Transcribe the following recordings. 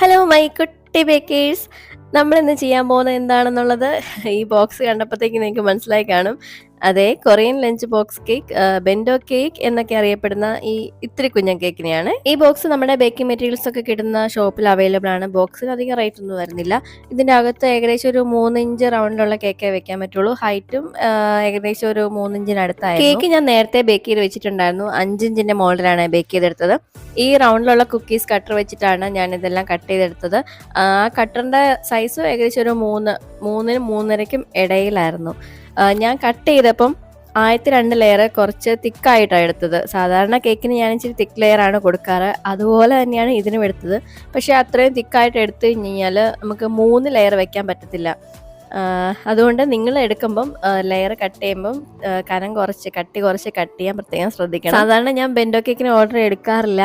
Hello my കുട്ടി baker's. നമ്മളിന്ന് ചെയ്യാൻ പോകുന്നത് എന്താണെന്നുള്ളത് ഈ ബോക്സ് കണ്ടപ്പോഴത്തേക്ക് നിങ്ങൾക്ക് മനസ്സിലായി കാണും. അതെ, Korean lunch box cake, bento cake എന്നൊക്കെ അറിയപ്പെടുന്ന ഈ ഇത്തിരി കുഞ്ഞൻ കേക്കിനെയാണ്. ഈ ബോക്സ് നമ്മുടെ ബേക്കിംഗ് മെറ്റീരിയൽസ് ഒക്കെ കിട്ടുന്ന ഷോപ്പിൽ അവൈലബിൾ ആണ്. ബോക്സിന് അധികം റേറ്റ് ഒന്നും വരുന്നില്ല. ഇതിൻ്റെ അകത്ത് ഏകദേശം ഒരു 3 ഇഞ്ച് റൗണ്ടിലുള്ള കേക്കേ വെക്കാൻ പറ്റുള്ളൂ. ഹൈറ്റും ഏകദേശം ഒരു 3 ഇഞ്ചിനടുത്തായിരുന്നു. കേക്ക് ഞാൻ നേരത്തെ ബേക്ക് ചെയ്ത് വെച്ചിട്ടുണ്ടായിരുന്നു. 5 ഇഞ്ചിൻ്റെ മോൾഡിലാണ് ബേക്ക് ചെയ്തെടുത്തത്. ഈ റൗണ്ടിലുള്ള കുക്കീസ് കട്ടർ വെച്ചിട്ടാണ് ഞാൻ ഇതെല്ലാം കട്ട് ചെയ്തെടുത്തത്. ആ കട്ടറിൻ്റെ സൈസ് ഏകദേശം ഒരു 3-3.5 ഇടയിലായിരുന്നു. ഞാൻ കട്ട് ചെയ്തപ്പം ആദ്യത്തെ 2 ലെയർ കുറച്ച് തിക്കായിട്ടാണ് എടുത്തത്. സാധാരണ കേക്കിന് ഞാൻ ഇച്ചിരി തിക്ക് ലെയറാണ് കൊടുക്കാറ്, അതുപോലെ തന്നെയാണ് ഇതിനും എടുത്തത്. പക്ഷേ അത്രയും തിക്കായിട്ട് എടുത്തു കഴിഞ്ഞാൽ നമുക്ക് 3 ലെയർ വെക്കാൻ പറ്റത്തില്ല. അതുകൊണ്ട് നിങ്ങൾ എടുക്കുമ്പം ലെയർ കട്ട് ചെയ്യുമ്പം കനം കുറച്ച് കട്ട് ചെയ്യാൻ പ്രത്യേകം ശ്രദ്ധിക്കണം. സാധാരണ ഞാൻ ബെൻഡോ കേക്കിന് ഓർഡർ എടുക്കാറില്ല.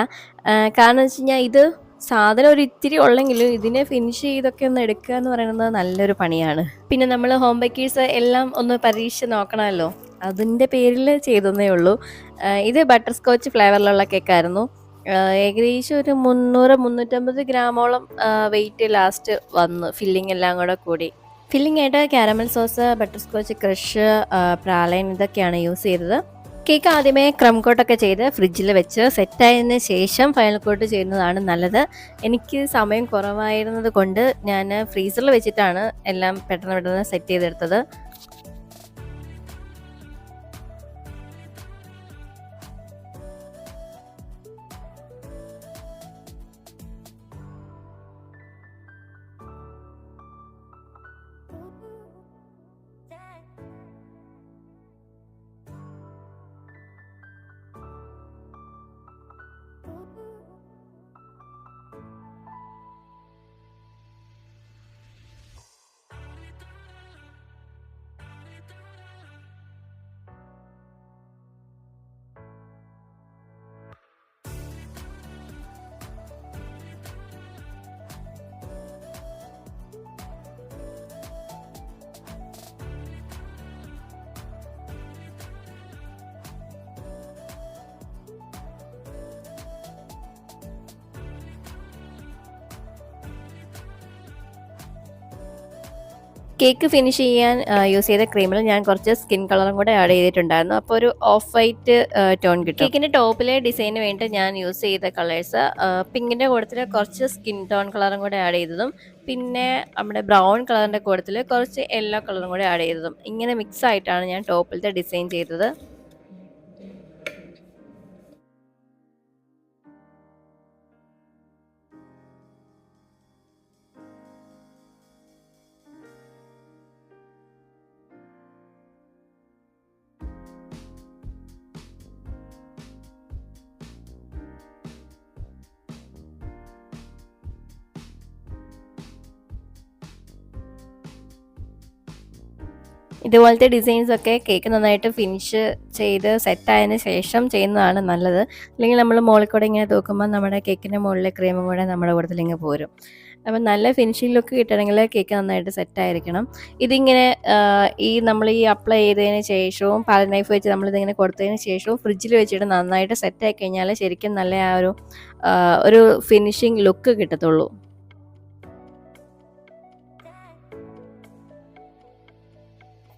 കാരണം വെച്ച് കഴിഞ്ഞാൽ ഇത് സാധനം ഒരു ഇത്തിരി ഉള്ളെങ്കിലും ഇതിനെ ഫിനിഷ് ചെയ്തൊക്കെ ഒന്ന് എടുക്കുക എന്ന് പറയുന്നത് നല്ലൊരു പണിയാണ്. പിന്നെ നമ്മൾ ഹോം ബേക്കേഴ്സ് എല്ലാം ഒന്ന് പരീക്ഷിച്ച് നോക്കണമല്ലോ, അതിൻ്റെ പേരിൽ ചെയ്തതേ ഉള്ളൂ. ഇത് ബട്ടർ സ്കോച്ച് ഫ്ലേവറിലുള്ള കേക്കായിരുന്നു. ഏകദേശം ഒരു 300-350 ഗ്രാമോളം വെയിറ്റ് ലാസ്റ്റ് വന്നു, ഫില്ലിംഗ് എല്ലാം കൂടെ കൂടി. ഫില്ലിംഗ് ആയിട്ട് caramel sauce, butterscotch crush, praline ഇതൊക്കെയാണ് യൂസ് ചെയ്തത്. കേക്ക് ആദ്യമേ ക്രം കോട്ടൊക്കെ ചെയ്ത് ഫ്രിഡ്ജിൽ വെച്ച് സെറ്റായതിന് ശേഷം ഫൈനൽ കോട്ട് ചെയ്യുന്നതാണ് നല്ലത്. എനിക്ക് സമയം കുറവായിരുന്നത് കൊണ്ട് ഞാൻ ഫ്രീസറിൽ വെച്ചിട്ടാണ് എല്ലാം പെട്ടെന്ന് സെറ്റ് ചെയ്തെടുത്തത്. കേക്ക് ഫിനിഷ് ചെയ്യാൻ യൂസ് ചെയ്ത ക്രീമിൽ ഞാൻ കുറച്ച് സ്കിൻ കളറും കൂടെ ആഡ് ചെയ്തിട്ടുണ്ടായിരുന്നു. അപ്പോൾ ഒരു ഓഫ് വൈറ്റ് ടോൺ കിട്ടും. കേക്കിൻ്റെ ടോപ്പിലെ ഡിസൈന് വേണ്ടി ഞാൻ യൂസ് ചെയ്ത കളേഴ്സ് പിങ്കിൻ്റെ കൂട്ടത്തിൽ കുറച്ച് സ്കിൻ ടോൺ കളറും കൂടെ ആഡ് ചെയ്തതും, പിന്നെ നമ്മുടെ ബ്രൗൺ കളറിൻ്റെ കൂട്ടത്തിൽ കുറച്ച് യെല്ലോ കളറും കൂടെ ആഡ് ചെയ്തതും, ഇങ്ങനെ മിക്സ് ആയിട്ടാണ് ഞാൻ ടോപ്പിലത്തെ ഡിസൈൻ ചെയ്തത്. ഇതുപോലത്തെ ഡിസൈൻസൊക്കെ കേക്ക് നന്നായിട്ട് ഫിനിഷ് ചെയ്ത് സെറ്റായതിന് ശേഷം ചെയ്യുന്നതാണ് നല്ലത്. അല്ലെങ്കിൽ നമ്മൾ മുകളിൽ കൂടെ ഇങ്ങനെ തൂക്കുമ്പോൾ നമ്മുടെ കേക്കിൻ്റെ മുകളിലെ ക്രീമും കൂടെ നമ്മുടെ കൂട്ടത്തിൽ ഇങ്ങനെ പോരും. അപ്പം നല്ല ഫിനിഷിംഗ് ലുക്ക് കിട്ടണമെങ്കിൽ കേക്ക് നന്നായിട്ട് സെറ്റായിരിക്കണം. ഇതിങ്ങനെ നമ്മൾ ഈ അപ്ലൈ ചെയ്തതിന് ശേഷവും പാൽ നൈഫ് വെച്ച് നമ്മളിതിങ്ങനെ കൊടുത്തതിന് ശേഷവും ഫ്രിഡ്ജിൽ വെച്ചിട്ട് നന്നായിട്ട് സെറ്റായി കഴിഞ്ഞാൽ ശരിക്കും നല്ല ആ ഒരു ഫിനിഷിംഗ് ലുക്ക് കിട്ടത്തുള്ളൂ.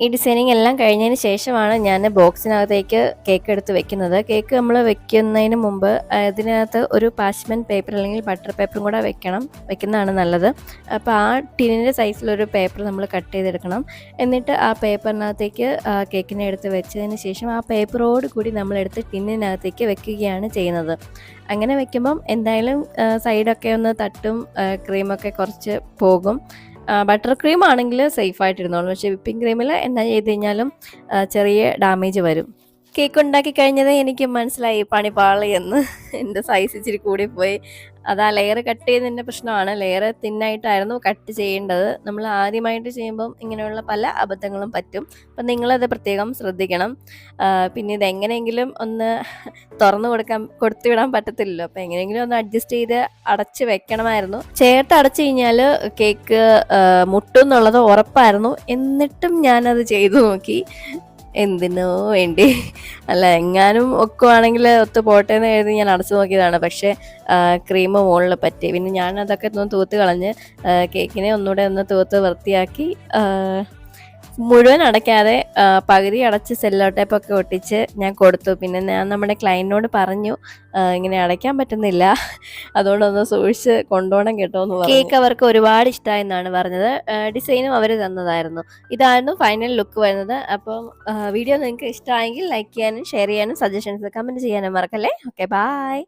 ഈ ഡിസൈനിങ് എല്ലാം കഴിഞ്ഞതിന് ശേഷമാണ് ഞാൻ ബോക്സിനകത്തേക്ക് കേക്ക് എടുത്ത് വെക്കുന്നത്. കേക്ക് നമ്മൾ വെക്കുന്നതിന് മുമ്പ് അതിനകത്ത് ഒരു പാച്ച്മെൻറ്റ് പേപ്പർ അല്ലെങ്കിൽ ബട്ടർ പേപ്പറും കൂടെ വെക്കുന്നതാണ് നല്ലത്. അപ്പോൾ ആ ടിന്നിൻ്റെ സൈസിലൊരു പേപ്പർ നമ്മൾ കട്ട് ചെയ്തെടുക്കണം. എന്നിട്ട് ആ പേപ്പറിനകത്തേക്ക് കേക്കിനെ എടുത്ത് വെച്ചതിന് ശേഷം ആ പേപ്പറോട് കൂടി നമ്മളെടുത്ത് ടിന്നിനകത്തേക്ക് വെക്കുകയാണ് ചെയ്യുന്നത്. അങ്ങനെ വെക്കുമ്പം എന്തായാലും സൈഡൊക്കെ ഒന്ന് തട്ടും, ക്രീമൊക്കെ കുറച്ച് പോകും. ബട്ടർ ക്രീം ആണെങ്കിൽ സേഫ് ആയിട്ടിരുന്നോളും. പക്ഷേ വിപ്പിംഗ് ക്രീമിൽ എന്നാ ചെയ്ത് കഴിഞ്ഞാലും ചെറിയ ഡാമേജ് വരും. കേക്ക് ഉണ്ടാക്കി കഴിഞ്ഞത് എനിക്ക് മനസ്സിലായി പണി പാളിയെന്ന്. എൻ്റെ സൈസ് ഇച്ചിരി കൂടിപ്പോയി. അത് ആ ലെയർ കട്ട് ചെയ്യുന്നതിൻ്റെ പ്രശ്നമാണ്. ലെയർ തിന്നായിട്ടായിരുന്നു കട്ട് ചെയ്യേണ്ടത്. നമ്മൾ ആദ്യമായിട്ട് ചെയ്യുമ്പം ഇങ്ങനെയുള്ള പല അബദ്ധങ്ങളും പറ്റും. അപ്പം നിങ്ങളത് പ്രത്യേകം ശ്രദ്ധിക്കണം. പിന്നെ ഇതെങ്ങനെയെങ്കിലും ഒന്ന് കൊടുത്തുവിടാൻ പറ്റത്തില്ലല്ലോ. അപ്പം എങ്ങനെയെങ്കിലും ഒന്ന് അഡ്ജസ്റ്റ് ചെയ്ത് അടച്ച് വെക്കണമായിരുന്നു. ചേർത്ത് അടച്ചു കഴിഞ്ഞാൽ കേക്ക് മുട്ടും എന്നുള്ളത് ഉറപ്പായിരുന്നു. എന്നിട്ടും ഞാനത് ചെയ്തു നോക്കി. എന്തിനോ വേണ്ടി. അല്ല എങ്ങാനും ഒക്കുവാണെങ്കിൽ ഒത്തു പോട്ടെ എന്ന് കരുതി ഞാൻ അടച്ചു നോക്കിയതാണ്. പക്ഷേ ക്രീം മുകളിൽ പറ്റി. പിന്നെ ഞാൻ അതൊക്കെ ഒന്ന് തൂത്ത് കളഞ്ഞ് കേക്കിനെ ഒന്നുകൂടെ ഒന്ന് തൂത്ത് വൃത്തിയാക്കി മുഴുവൻ അടയ്ക്കാതെ പകുതി അടച്ച് സെല്ലോ ടേപ്പൊക്കെ ഒട്ടിച്ച് ഞാൻ കൊടുത്തു. പിന്നെ ഞാൻ നമ്മുടെ ക്ലയൻറ്റിനോട് പറഞ്ഞു ഇങ്ങനെ അടയ്ക്കാൻ പറ്റുന്നില്ല, അതുകൊണ്ടൊന്ന് സൂക്ഷിച്ച് കൊണ്ടുപോകണം കേട്ടോ എന്ന് പറഞ്ഞു. കേക്ക് അവർക്ക് ഒരുപാട് ഇഷ്ടമായെന്നാണ് പറഞ്ഞത്. ഡിസൈനും അവർ തന്നതായിരുന്നു. ഇതായിരുന്നു ഫൈനൽ ലുക്ക് വരുന്നത്. അപ്പം വീഡിയോ നിങ്ങൾക്ക് ഇഷ്ടമായെങ്കിൽ ലൈക്ക് ചെയ്യാനും ഷെയർ ചെയ്യാനും സജഷൻസ് കമൻറ്റ് ചെയ്യാനും മറക്കല്ലേ. Okay, by.